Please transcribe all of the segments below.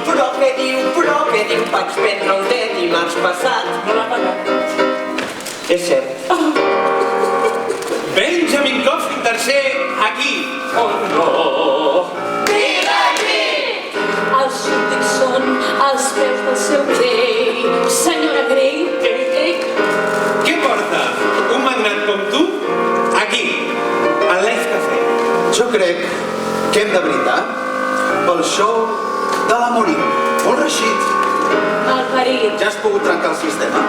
però què diu, vaig prendre un té dimarts passat. No l'ha pagat. És cert. Benjamin Coffin III, aquí. Oh, no. Els súbdits són als peus del seu rei. Senyora Grey, Què porta un magnat com tu aquí, al Life Café? Jo crec que hem de brindar pel show de la Morí. Molt reixit. el perill. Ja has pogut trencar el sistema.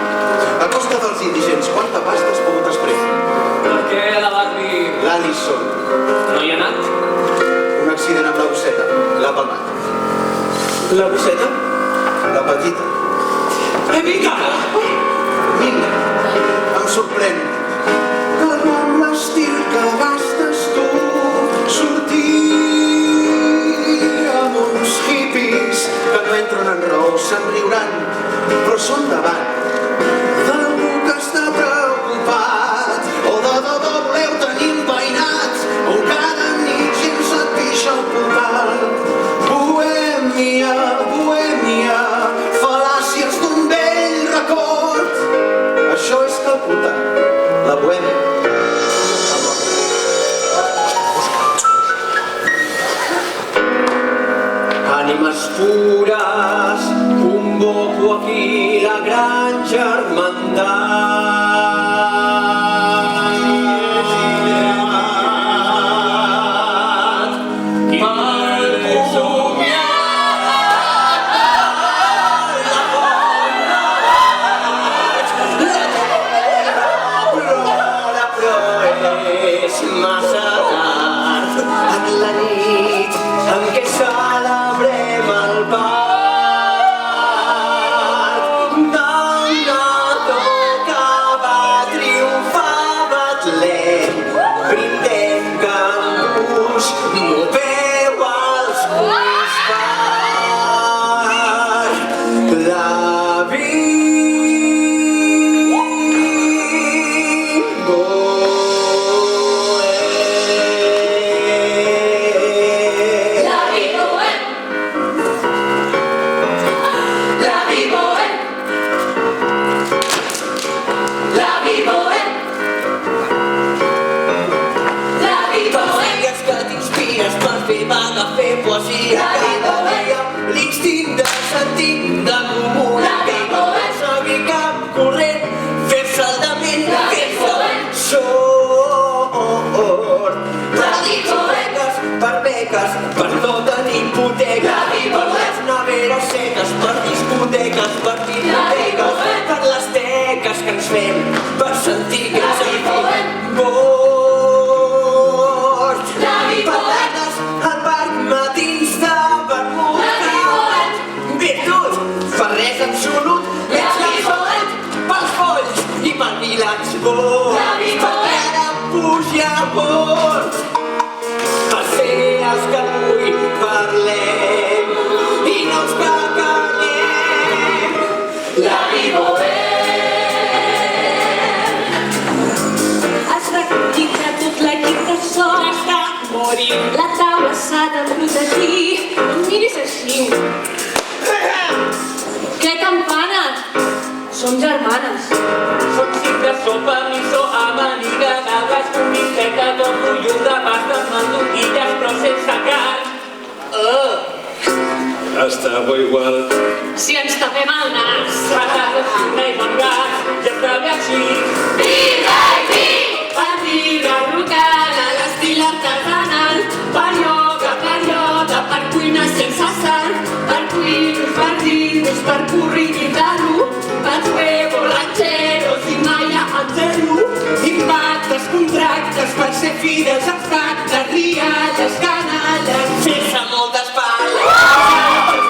A costa dels indigents, quanta pasta has pogut esprendre? Per què la Barbie L'Alison. no hi ha anat? Un accident amb la bosseta. L'ha palmat. La bosseta? La petita. Evita! Mira, em sorprèn que amb l'estil que gastes tu sortir amb uns hippies que no entren en raó, se'n riuran, però són davant d'algú que està preocupat o de debò voleu tenir un veïnat on cada nit gens et pixa el pulgar. Bohèmia, bohèmia, fal·làcies d'un vell record. Això és Calcuta, la bohèmia. Ànimes pures, convoco aquí la gran germandat. És massa tard en la nit en què celebrem el part d'un nadó que va triomfar a Betlem. Brindem que us moveu els ulls per la poesia cada dia, l'instint de sentir de comuna que vol seguir cap corrent, fer-se el dement, fer-se sort. Per beques, per no tenir hipoteca, per les neveres seques, per discoteques, per biblioteques, per les teques que ens fem, per sentir que ens sentim morts. Per tardes al parc, matins de vermut, virtut, per res absolut, ets la sort, pels folls i per vilats bons, perquè ara pugi a bord, per ser els que avui parlem i no els que callem. La Has recollit de tot l'equip de so. Està morint. La taula s'ha de protegir. No em miris així. Què campana? Som germanes. Són 5 de sopa, miso, amanida, gavas, comisseta, torno, llum de pasta, mandonguilles, però sense carn. Estava igual. Si ens tapem el nas. Patates, xina i bon gas, ja està bé així. Birra i vi! Per birra local, a l'estil artesanal, per ioga, per cuina sense sal, per cuinos, per dinos, per curri i taro, per huevo, rancheros i maia en zero, impactes, contractes, per ser fidels als pactes, rialles, canalles, sense moltes palles.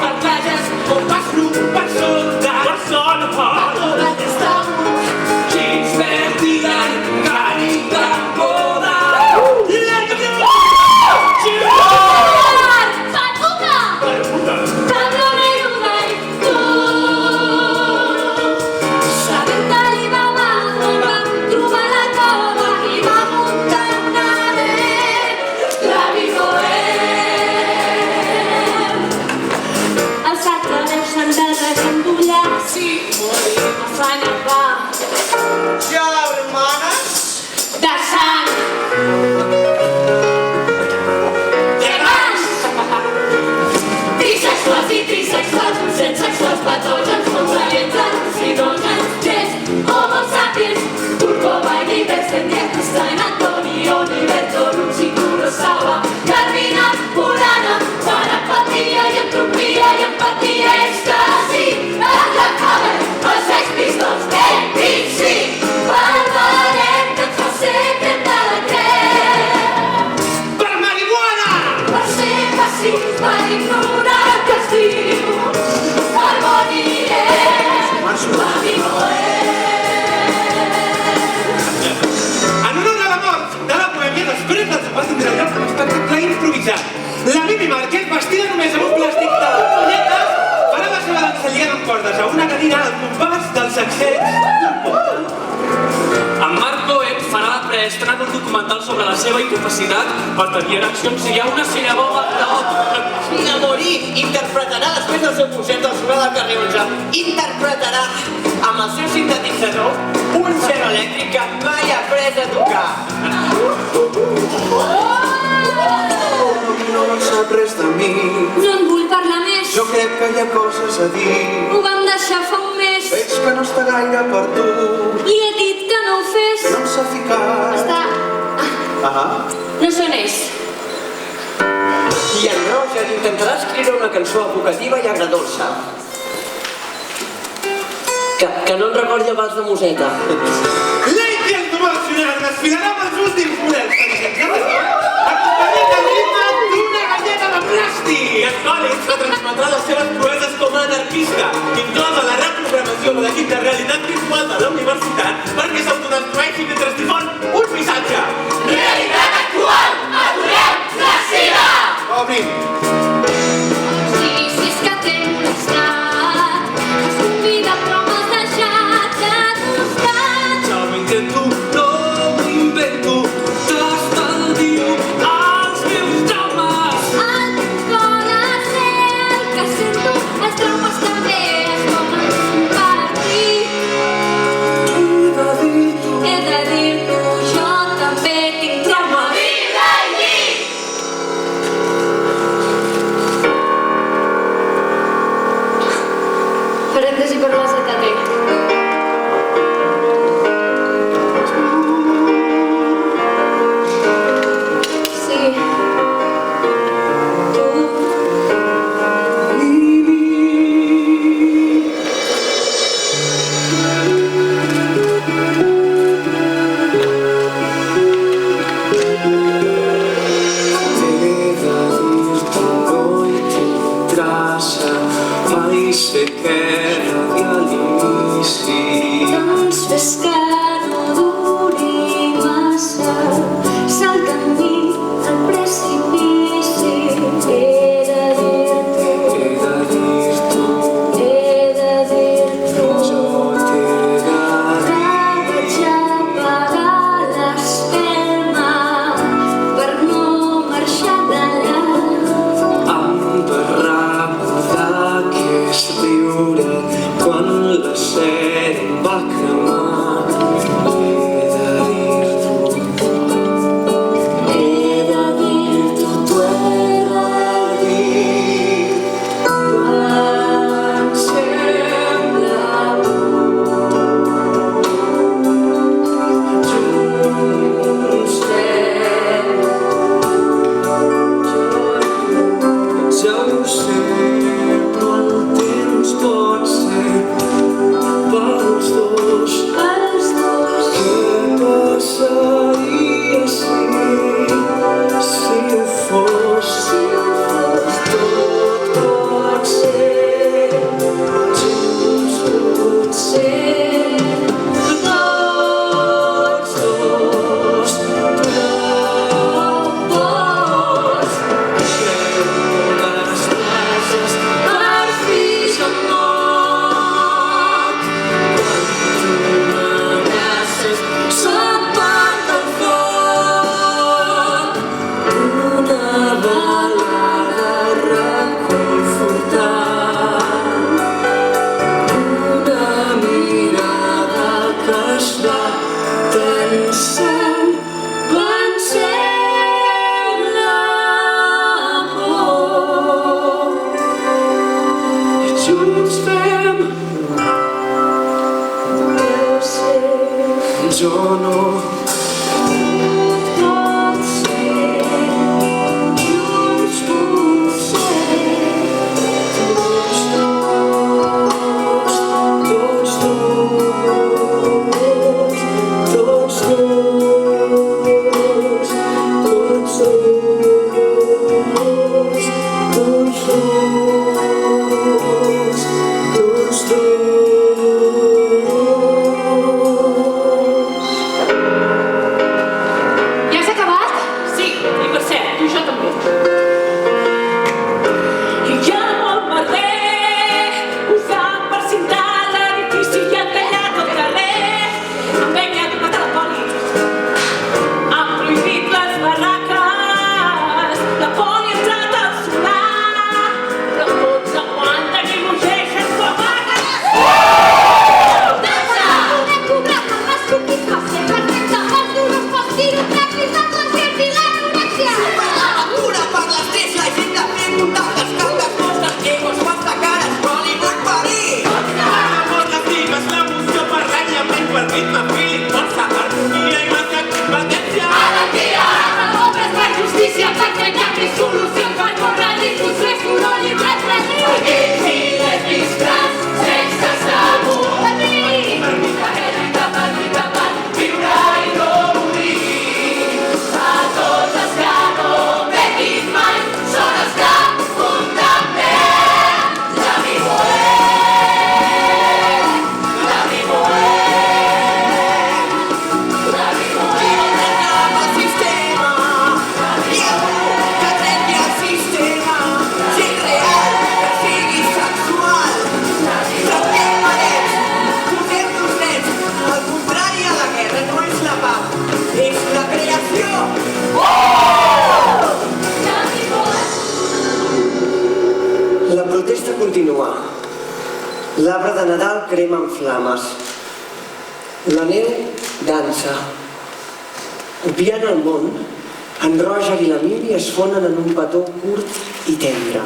per plages, on pas grup, per soldats, Per son, per toda l'estau, James Verdigan, Carita, Boda. germanes de sang, de mans, trisexuals i trisexuals, docents sexuals, patògens, consalients, al·lucinògens, gens, homo sapiens, Turcovaina i Bersendier, Stein, Antonio, Liberto, Rucci, Kurosawa, Carmina, Burana, parapatia i entropia i empatia, èxtasi, Undercover, els Sex Pistols, ABC, Barbaret, que et fa ser crema de crem. Per marihuana! Per ser pacífic, per ignorar el que es diu, Arbonirem, En honor a la mort de la bohèmia, després del sopar tindrà lloc un espectacle improvisat. La Mimi Márquez, vestida només amb un plàstic de punyetes, farà la seva dansallia amb cordes a una cadira al compàs dels accents d'un poble. En Marc Cohen farà la preestrena d'un documental sobre la seva incapacitat per tenir ereccions si hi ha una sinagoga i a morir interpretarà després del seu concert del Sonar del carrer 11, interpretarà amb el seu sintetitzador un cello elèctric que mai ha après a tocar. No sap res de mi. No en vull parlar més. Jo crec que hi ha coses a dir. Ho vam deixar fa un mes. Veig que no està gaire per tu. Li he dit que no ho fes. Que no em s'ha ficat. Està... No són ells. I en Roger intentarà escriure una cançó evocativa i agradolça. Que no em recordi el vals de Museta. L'Eiti el promocional desfilarà amb els últims models que acompanyat del ritme d'una galleta de plàstic. I en Collins retransmetrà les seves proeses com a anarquista, inclosa la reprogramació de l'equip de realitat virtual de la universitat perquè s'autodestrueixi mentre difon un missatge. Realitat actual! Aturem la sida! Obrim. Sí, si és que t'he molestat, has convidat però m'has deixat de costat. Ja ho intento, no ho invento, t'estalvio els meus traumes. El teu cor és el que sento, els traumes també es poden compartir. He de dir-t'ho, jo també tinc trauma. Vida i llit! Parèntesi per la ZT. Sí. Tu. Doncs fes que no duri massa, salta amb mi al precipici. He de dir-t'ho, vaig apagar l'espelma per no marxar d'allà. Em va recordar que és riure Cerqui solucions per corregir frustrés, soroll i repressió. Aquells i les vistes sense sabor. Per lluitar per viure i no morir. A tots els que no m'he dit mai són els que condemnem. La vivo la vivo la vivo Reclama el sistema, i algú que trenqui el sistema, sigui real, que sigui sexual. Trenquem parets, posem-nos nets. Al contrari, a la guerra no és la pau, és la creació. la vivo La protesta continua. L'arbre de Nadal crema en flames. La neu dansa. Copiant el món, en Roger i la Mimi es fonen en un petó curt i tendre.